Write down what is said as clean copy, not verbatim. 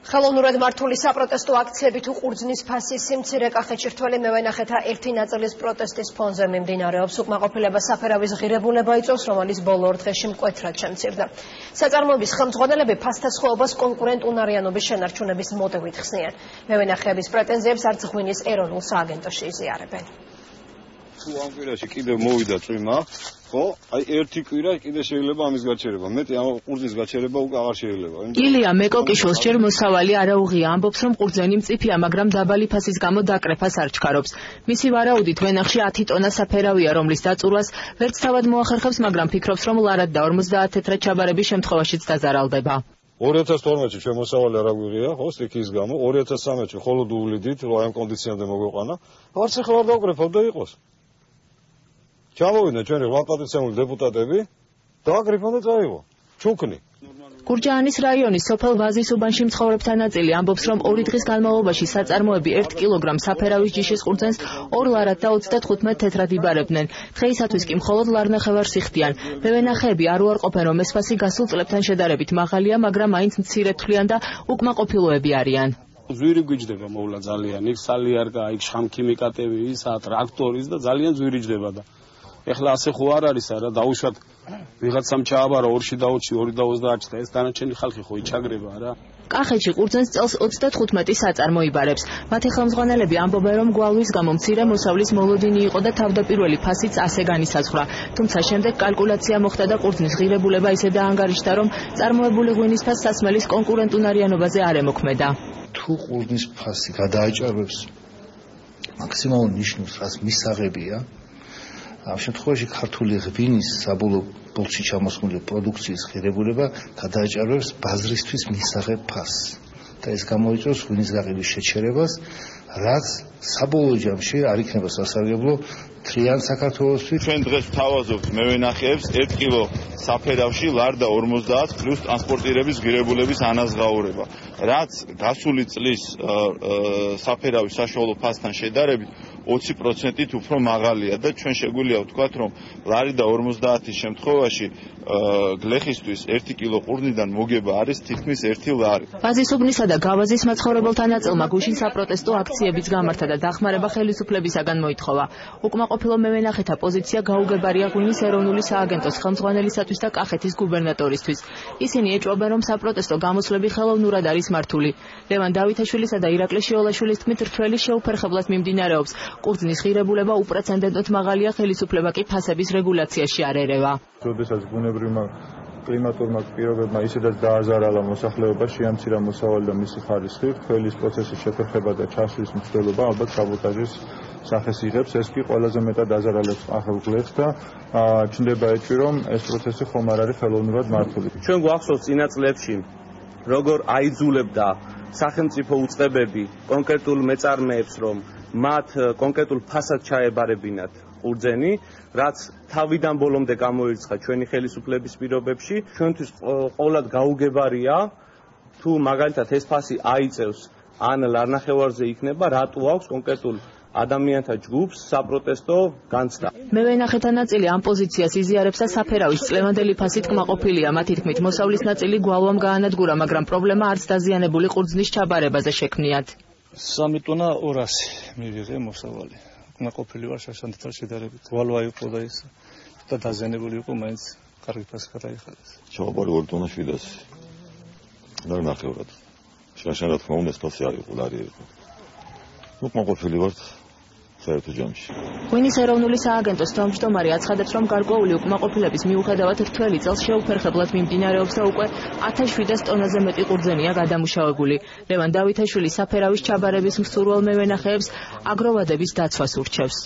ხელოვნურად მართული საპროტესტო აქციები თუ ყურძნის ფასის სიმცირე კახეთში რთველი მევენახეთა ერთი ნაწილის პროტესტის ფონზე მიმდინარეობს. უკმაყოფილება საფერავის ღირებულება იწვევს, რომელიც ბოლო ორ დღეში მკვეთრად შემცირდა. საწარმოების ხელმძღვანელები ფასთა სხვაობას კონკურენტუნარიანობის შენარჩუნების მოტივით ხსნიან. მევენახეების პრეტენზიებს არც ღვინის ეროვნულ სააგენტოში იზიარებენ. თუ ამ კვირაში კიდევ მოვიდა წვიმა, ხო, აი ერთი კვირა კიდე შეიძლება ამის გაჩერება. მეტი ამ ყურძნის გაჩერება უკვე აღარ შეიძლება. ილია მეკოკიშვილს ჯერ მოსავალი არ აუღია, ამბობს, რომ ყურძენი მწიფია, მაგრამ დაბალი ფასის გამო დაკრეფას არ ჩქარობს. მისი ვარაუდით ვენახში 10 ტონა საფერავია, რომლის დაწურვას ვერც თავად მოახერხებს, მაგრამ ფიქრობს, რომ ლარად და 50 თეთრად ჩაბარების შემთხვევაშიც დაზარალდება. 2012-ში ჩვენ მოსავალი არ აგვიღია, ხო, სტიქიის გამო, 2013-ში ხოლოდ უვლიდით, რომ აი ამ კონდიციამდე მოგვეყვანა. არც ახლა არ დავკრეფავ და იყოს. ჩამოვიდნენ ჩვენი ვალპატიცემული დეპუტატები და აკრიფონ და წაიღო. ჩუქნი. გურჯაანის რაიონის სოფელ ვაზის უბანში მცხოვრებთა ნაწილი ამბობს, რომ 2 დღის განმავლობაში საწარმოები 1 კილოგრამ საფერავის ჯიშის ყურძენს 2 ლარად და 35 თეთრად იბარებდნენ. დღეისათვის კი მხოლოდ ლარნახევარს იხდიან. მევენახეები არ უარყოფენ, რომ ეს ფასი გასულ წლებთან შედარებით მაღალია, მაგრამ მაინც მცირე თვლიან და უკმაყოფილოები არიან. ზვირი გვიჯდება მოვლა ძალიან. იქ სალიარკა, იქ შხამქიმიკატები, ისა ტრაქტორის და ძალიან ზვირი ჯდება და ეხლა ასე ხო არ არის არა დაუშვათ ვიღაცამ ჩააბარა 2-ში და 2-ში 2.30 და ეს დანარჩენი ხალხი ხო იჩაგრება არა. კახეთში ყურძენს წელს 35 საწარმო იბარებს. მათი ხელმძღვანელები ამბობენ, რომ გვალვის გამო მცირე მოსავლის მოლოდინი იყო და თავდაპირველი ფასიც ასე განისაზღვრა. თუმცა შემდეგ კალკულაცია მოხდა და ყურძნის ღირებულება ისე დაანგარიშთა, რომ წარმოებული ღვინის ფასს სასმელის კონკურენტუნარიანობაზე არ ემოქმედა. თუ ყურძნის ფასი გადააჭარბებს მაქსიმალურ ნიშნულს, რაც მისაღებია, ამ შემთხვევაში ქართული ღვინის საბოლოო ბოლში ჩამოსული პროდუქციის ღირებულება გადააჭარბებს ბაზრისთვის მისაღებ ფასს და ეს გამოიწვევს ღვინის გაყიდვის შეჩერებას, რაც საბოლოო ჯამში არ იქნება სასარგებლო მთლიან საქართველოსთვის. ჩვენ დღეს ვთავაზობთ მევენახეებს 1 კილო საფერავში ლარ და 50 პლუს ტრანსპორტირების ღირებულების ანაზღაურება, რაც გასული წლის საფერავის საშუალო ფასთან შედარებით 20%-ით უფრო მაღალია და ჩვენ შეგვიძლია ვთქვათ, რომ ლარი და 50-ის შემთხვევაში გლეხისთვის 1 კილო ყურძნიდან მოგება არის თითქმის 1 ლარი. ვაზისუბნისა და გავაზის მაცხოვრებელთა ნაწილმა გუშინ საპროტესტო აქციებიც გამართა და დახმარება ხელისუფლებისაგან მოითხოვა. უკმაყოფილო მევენახეთა პოზიცია გაუგებარია ღვინის ეროვნული სააგენტოს ხელმძღვანელისათვის და კახეთის გუბერნატორისთვის. ისინი ეჭვობენ, რომ საპროტესტო გამოსვლები ხელოვნურად არის მართული. ლევან დავითაშვილისა და ირაკლი შიოლაშვილის თქმით, რთველი შეუფერხებლად მიმდინარეობს. ყურძნის ღირებულება უპრეცედენტოდ მაღალია, ხელისუფლება კი ფასების რეგულაციაში არ ერევა. როდესაც ბუნებრივმა კლიმატურმა პირობებმა ისედაც დააზარალა მოსახლეობა, შეამცირა მოსავალი და მისი ხარისხი, რთველის პროცესის შეფერხება და ჩასვლის მცდელობა ალბათ საბოტაჟის სახეს იღებს. ეს კი ყველაზე მეტად აზარალებს ახალ გლეხს და ჩნდება ეჭვი, რომ ეს პროცესი ხომ არ არის ხელოვნურად მართული. ჩვენ გვახსოვს წინა წლებში როგორ აიძულებდა სახელმწიფო უწყებები კონკრეტულ მეწარმეებს, რომ მათ კონკრეტულ ფასად ჩაებარებინათ ყურძენი, რაც თავიდან ბოლომდე გამოირცხა ჩვენი ხელისუფლების პირობებში. ჩვენთვის ყოველად გაუგებარია, თუ მაგალითად ეს ფასი აიწევს ან ლარნახევარზე იქნება, რატო აქვს კონკრეტულ ადამიანთა ჯგუფს საპროტესტო განცდა. მევენახეთა ნაწილი ამ პოზიციას იზიარებს და საფერავის წლევანდელი ფასით კმაყოფილია. მათი თქმით, მოსავლის ნაწილი გვალვამ გაანადგურა, მაგრამ პრობლემა არც დაზიანებული ყურძნის ჩაბარებაზე შექმნიათ. 3 ტონა 200 მივიღე მოსავალი. კმაყოფილი ვარ შესაძლოა შედარებით. გვალვა იყო და ის და დაზიანებული იყო, მაინც კარგი ფასი გადაიხადეს. ჩავაბარე 2 ტონა 700. და ნახევრად. შაშან რა თქმა უნდა ეს ფასი არ იყო, ლარი იყო. უკმაყოფილი ვარ საერთო ჯამში. ღვინის ეროვნული სააგენტოს თავმჯდომარე აცხადებს, რომ გარკვეული უკმაყოფილების მიუხედავად რთველი წელს შეუფერხებლად მიმდინარეობს და უკვე 1700 ტონაზე მეტი ყურძენია გადამუშავებული. ლევან დავითაშვილი საფერავის ჩაბარების მსურველ მევენახეებს აგროვადების დაცვას ურჩევს.